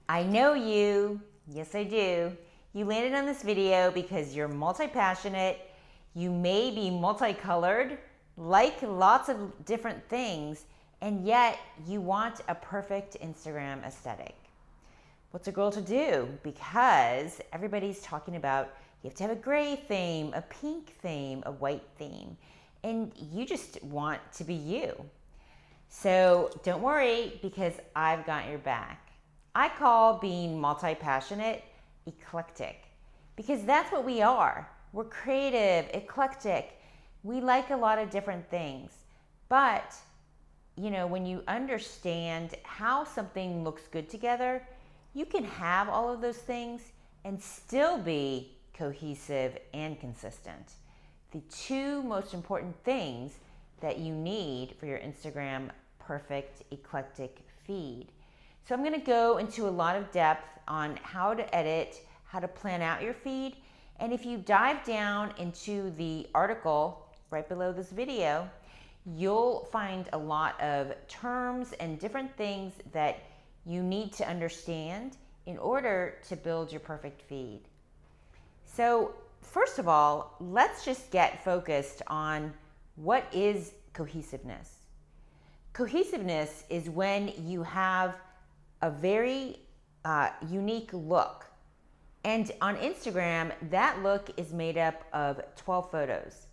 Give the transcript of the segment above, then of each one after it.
I know you. Yes, I do. You landed on this video because you're multi-passionate, you may be multicolored, like lots of different things, and yet you want a perfect Instagram aesthetic. What's a girl to do? Because everybody's talking about you have to have a gray theme, a pink theme, a white theme, and you just want to be you. So don't worry, because I've got your back. I call being multi-passionate eclectic, because that's what we are. We're creative, eclectic. We like a lot of different things. But, when you understand how something looks good together, you can have all of those things and still be cohesive and consistent. The two most important things that you need for your Instagram perfect eclectic feed. So I'm going to go into a lot of depth on how to edit, how to plan out your feed. And if you dive down into the article right below this video, you'll find a lot of terms and different things that you need to understand in order to build your perfect feed. So first of all, let's just get focused on what is cohesiveness. Cohesiveness is when you have a very unique look. And on Instagram, that look is made up of 12 photos.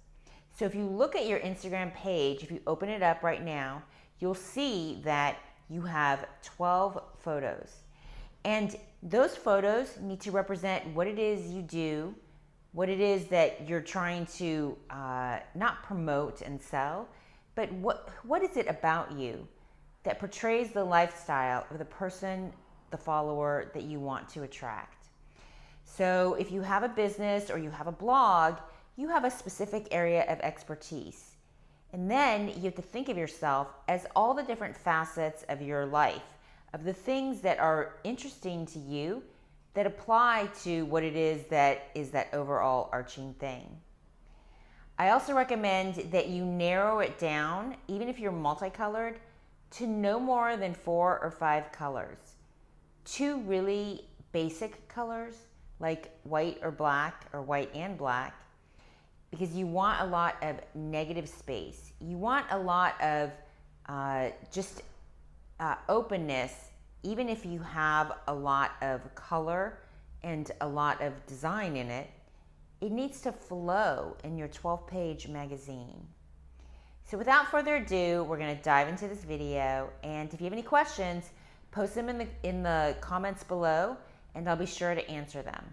So if you look at your Instagram page, if you open it up right now, you'll see that you have 12 photos. And those photos need to represent what it is you do, what it is that you're trying to not promote and sell, but what is it about you that portrays the lifestyle of the person, the follower that you want to attract. So if you have a business or you have a blog, you have a specific area of expertise. And then you have to think of yourself as all the different facets of your life, of the things that are interesting to you that apply to what it is that overall arching thing. I also recommend that you narrow it down, even if you're multicolored, to no more than 4 or 5 colors. 2 really basic colors, like white or black, or white and black, because you want a lot of negative space. You want a lot of openness, even if you have a lot of color and a lot of design in it. It needs to flow in your 12-page magazine. So without further ado, we're going to dive into this video, and if you have any questions, post them in the comments below, and I'll be sure to answer them.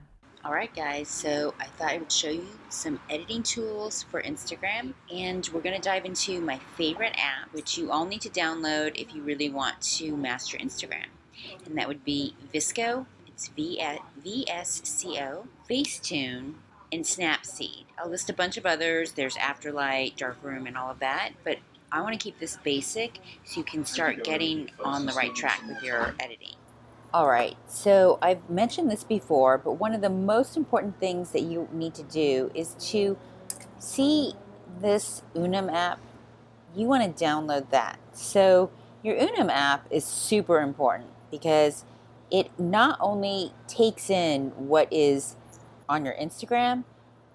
Alright guys, so I thought I would show you some editing tools for Instagram, and we're going to dive into my favorite app, which you all need to download if you really want to master Instagram, and that would be VSCO, it's VSCO, Facetune, and Snapseed. I'll list a bunch of others. There's Afterlight, Darkroom, and all of that, but I want to keep this basic so you can start getting on the right track with your editing. Alright, so I've mentioned this before, but one of the most important things that you need to do is to see this Unum app. You want to download that. So your Unum app is super important because it not only takes in what is on your Instagram,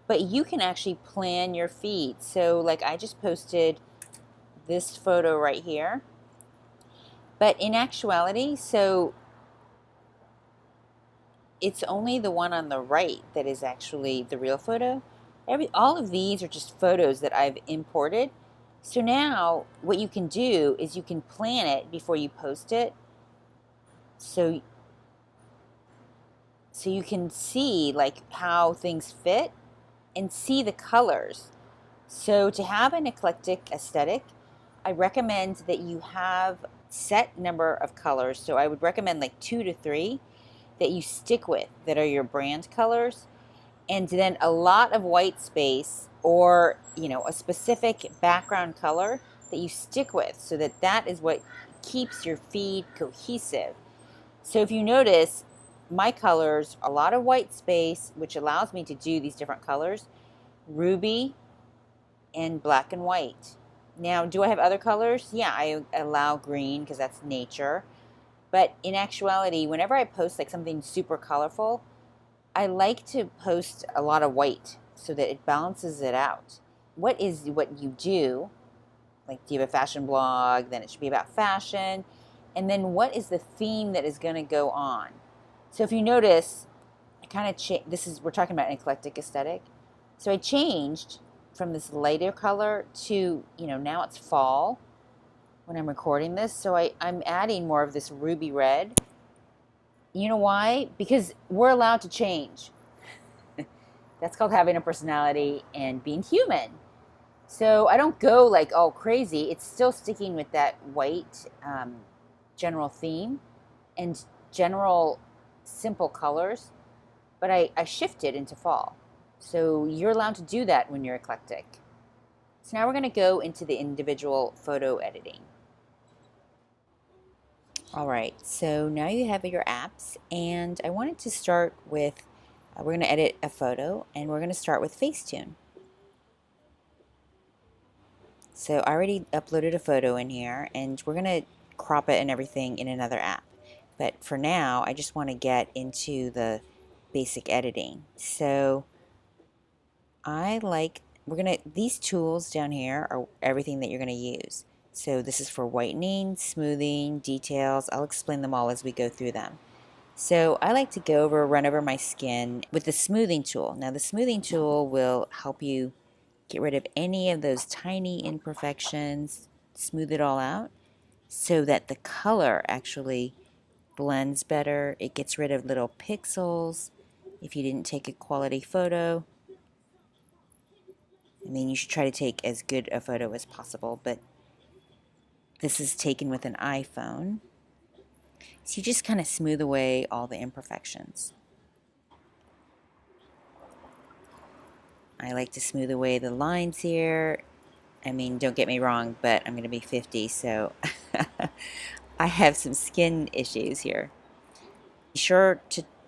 but you can actually plan your feed. So like I just posted this photo right here, but in actuality, so it's only the one on the right that is actually the real photo. All of these are just photos that I've imported. So now what you can do is you can plan it before you post it. So you can see like how things fit and see the colors. So to have an eclectic aesthetic, I recommend that you have set number of colors. So I would recommend like 2 to 3 that you stick with, that are your brand colors, and then a lot of white space, or a specific background color that you stick with, so that is what keeps your feed cohesive. So if you notice, my colors, a lot of white space, which allows me to do these different colors, ruby and black and white. Now, do I have other colors? Yeah, I allow green because that's nature. But in actuality, whenever I post like something super colorful, I like to post a lot of white so that it balances it out. What is what you do? Like, do you have a fashion blog? Then it should be about fashion. And then what is the theme that is going to go on? So if you notice, I kind of we're talking about an eclectic aesthetic. So I changed from this lighter color to, now it's fall when I'm recording this. So I'm adding more of this ruby red. You know why? Because we're allowed to change. That's called having a personality and being human. So I don't go like all crazy. It's still sticking with that white general theme and general simple colors, but I shifted into fall. So you're allowed to do that when you're eclectic. So now we're going to go into the individual photo editing. All right, so now you have your apps, and I wanted to start with, we're going to edit a photo, and we're going to start with Facetune. So I already uploaded a photo in here, and we're going to crop it and everything in another app. But for now, I just want to get into the basic editing. So these tools down here are everything that you're going to use. So this is for whitening, smoothing, details. I'll explain them all as we go through them. So I like to run over my skin with the smoothing tool. Now the smoothing tool will help you get rid of any of those tiny imperfections, smooth it all out so that the color actually blends better. It gets rid of little pixels if you didn't take a quality photo. I mean, you should try to take as good a photo as possible, but this is taken with an iPhone. So you just kind of smooth away all the imperfections. I like to smooth away the lines here. I mean, don't get me wrong, but I'm going to be 50, so I have some skin issues here. Be sure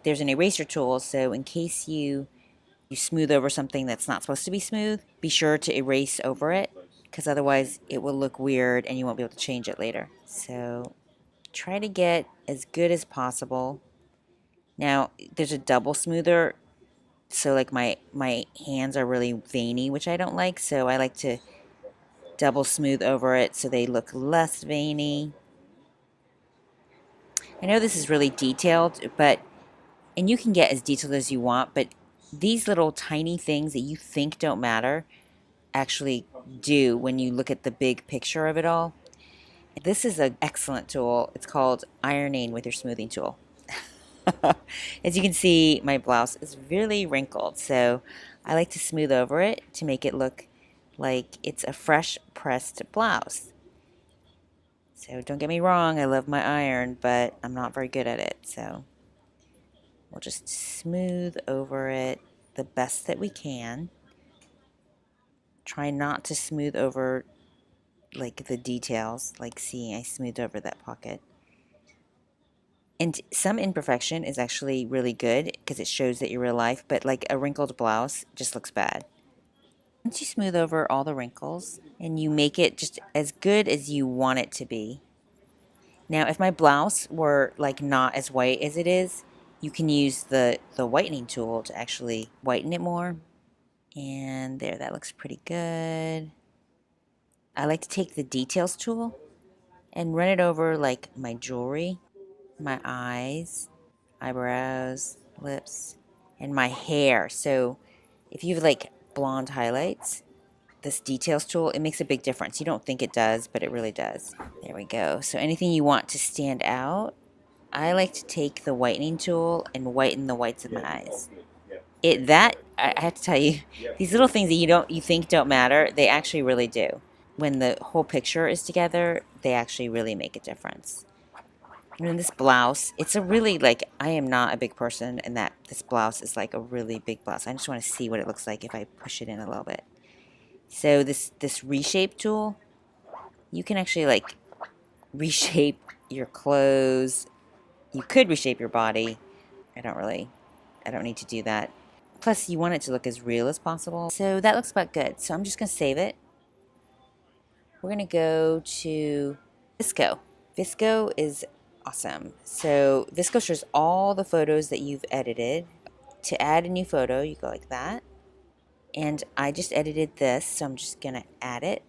there's an eraser tool, so in case you smooth over something that's not supposed to be smooth, be sure to erase over it, because otherwise it will look weird and you won't be able to change it later. So try to get as good as possible. Now, there's a double smoother, so like my hands are really veiny, which I don't like, so I like to double smooth over it so they look less veiny. I know this is really detailed, and you can get as detailed as you want, but these little tiny things that you think don't matter actually do when you look at the big picture of it all. This is an excellent tool. It's called ironing with your smoothing tool. As you can see, my blouse is really wrinkled, so I like to smooth over it to make it look like it's a fresh pressed blouse. So don't get me wrong, I love my iron, but I'm not very good at it, so we'll just smooth over it the best that we can. Try not to smooth over like the details, like see, I smoothed over that pocket. And some imperfection is actually really good because it shows that you're real life, but like a wrinkled blouse just looks bad. Once you smooth over all the wrinkles and you make it just as good as you want it to be. Now, if my blouse were like not as white as it is, you can use the whitening tool to actually whiten it more. And there, that looks pretty good. I like to take the details tool and run it over like my jewelry, my eyes, eyebrows, lips, and my hair. So if you have like blonde highlights, this details tool, it makes a big difference. You don't think it does, but it really does. There we go. So anything you want to stand out, I like to take the whitening tool and whiten the whites of my eyes. I have to tell you, these little things that you think don't matter, they actually really do. When the whole picture is together, they actually really make a difference. And then this blouse, it's a really I am not a big person, and that this blouse is like a really big blouse. I just want to see what it looks like if I push it in a little bit. So this reshape tool, you can actually reshape your clothes. You could reshape your body. I don't need to do that. Plus, you want it to look as real as possible. So that looks about good. So I'm just going to save it. We're going to go to VSCO. VSCO is awesome. So VSCO shows all the photos that you've edited. To add a new photo, you go like that. And I just edited this, so I'm just going to add it.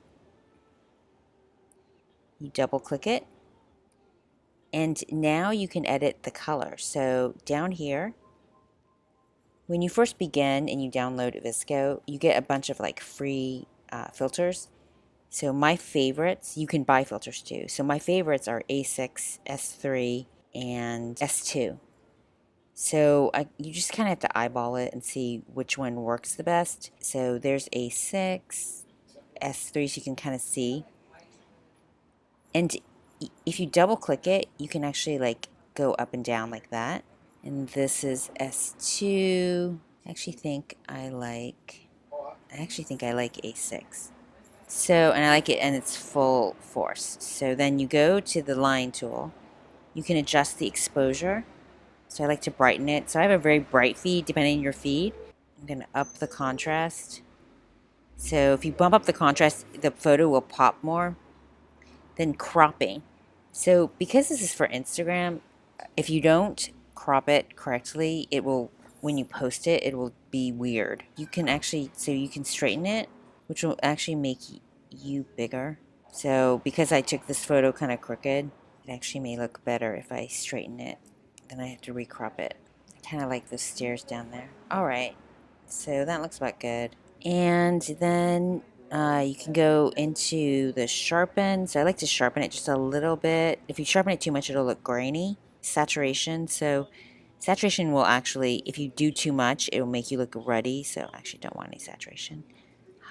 You double click it. And now you can edit the color. So down here, when you first begin and you download VSCO, you get a bunch of like free filters. So my favorites, you can buy filters too. So my favorites are A6, S3, and S2. So you just kind of have to eyeball it and see which one works the best. So there's A6, S3, so you can kind of see. And if you double click it, you can actually like go up and down like that. And this is S2. I actually think I like A6. So, and I like it and it's full force. So then you go to the line tool. You can adjust the exposure. So I like to brighten it. So I have a very bright feed depending on your feed. I'm going to up the contrast. So if you bump up the contrast, the photo will pop more. Then cropping. So because this is for Instagram, if you don't crop it correctly, it will, when you post it, it will be weird. You can actually, so you can straighten it, which will actually make you bigger. So because I took this photo kind of crooked, it actually may look better if I straighten it. Then I have to recrop it. I kind of like those stairs down there. All right, so that looks about good. And then you can go into the sharpen. So I like to sharpen it just a little bit. If you sharpen it too much, it'll look grainy. Saturation. So saturation will actually, if you do too much, it will make you look ruddy. So I actually don't want any saturation.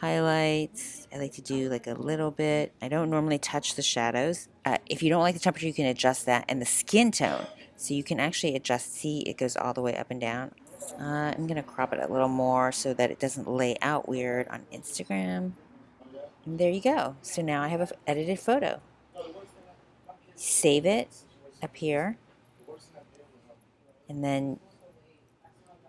Highlights, I like to do like a little bit. I don't normally touch the shadows. If you don't like the temperature, you can adjust that. And the skin tone, so you can actually adjust. See, it goes all the way up and down. I'm going to crop it a little more so that it doesn't lay out weird on Instagram. And there you go. So now I have an edited photo. Save it up here. And then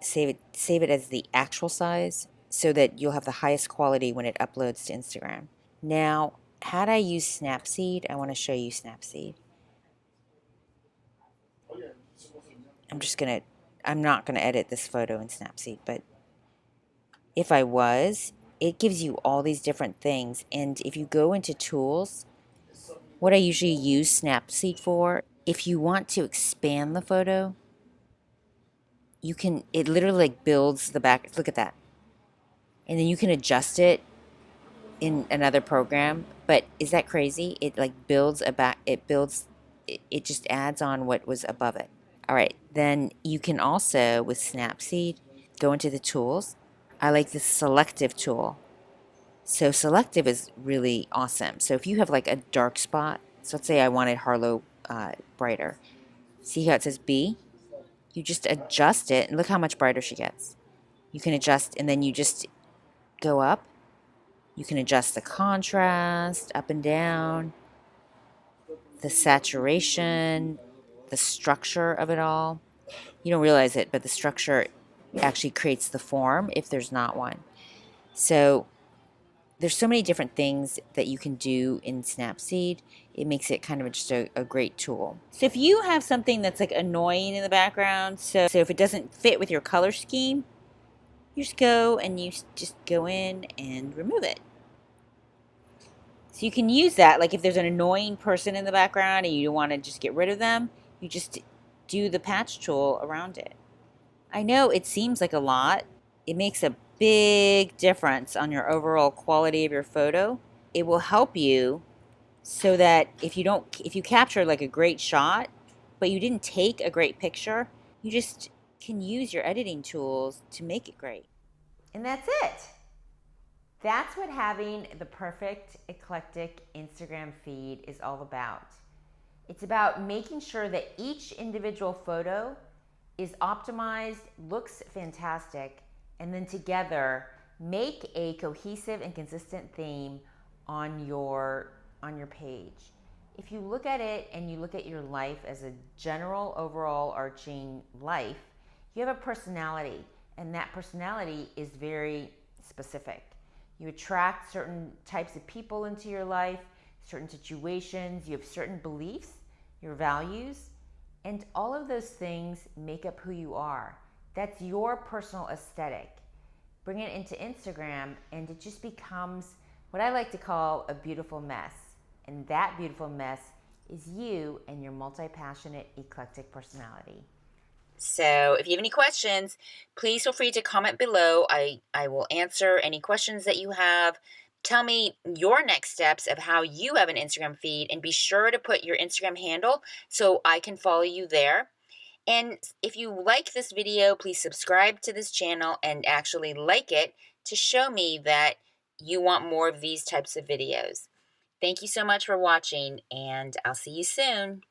save it as the actual size so that you'll have the highest quality when it uploads to Instagram. Now, how do I use Snapseed? I want to show you Snapseed. I'm not going to edit this photo in Snapseed, but if I was, it gives you all these different things. And if you go into tools, what I usually use Snapseed for, if you want to expand the photo, you can, it literally like builds the back, look at that. And then you can adjust it in another program. But is that crazy? It like builds a back, it just adds on what was above it. All right, then you can also, with Snapseed, go into the tools. I like the selective tool. So selective is really awesome. So if you have like a dark spot, so let's say I wanted Harlow brighter. See how it says B? You just adjust it and look how much brighter she gets. You can adjust and then you just go up. You can adjust the contrast up and down, the saturation, the structure of it all. You don't realize it, but the structure actually creates the form if there's not one. So there's so many different things that you can do in Snapseed. It makes it kind of just a great tool. So if you have something that's like annoying in the background, so if it doesn't fit with your color scheme, you just go and you just go in and remove it. So you can use that, like if there's an annoying person in the background and you want to just get rid of them, you just do the patch tool around it. I know it seems like a lot. It makes a big difference on your overall quality of your photo. It will help you so that if you capture like a great shot, but you didn't take a great picture, you just can use your editing tools to make it great. And that's it. That's what having the perfect eclectic Instagram feed is all about. It's about making sure that each individual photo is optimized, looks fantastic, and then together make a cohesive and consistent theme on your page. If you look at it and you look at your life as a general overall arching life, you have a personality, and that personality is very specific. You attract certain types of people into your life, certain situations, you have certain beliefs, your values, And all of those things make up who you are. That's your personal aesthetic. Bring it into Instagram and it just becomes what I like to call a beautiful mess. And that beautiful mess is you and your multi-passionate, eclectic personality. So if you have any questions, please feel free to comment below. I will answer any questions that you have. Tell me your next steps of how you have an Instagram feed, and be sure to put your Instagram handle so I can follow you there. And if you like this video, please subscribe to this channel and actually like it to show me that you want more of these types of videos. Thank you so much for watching, and I'll see you soon.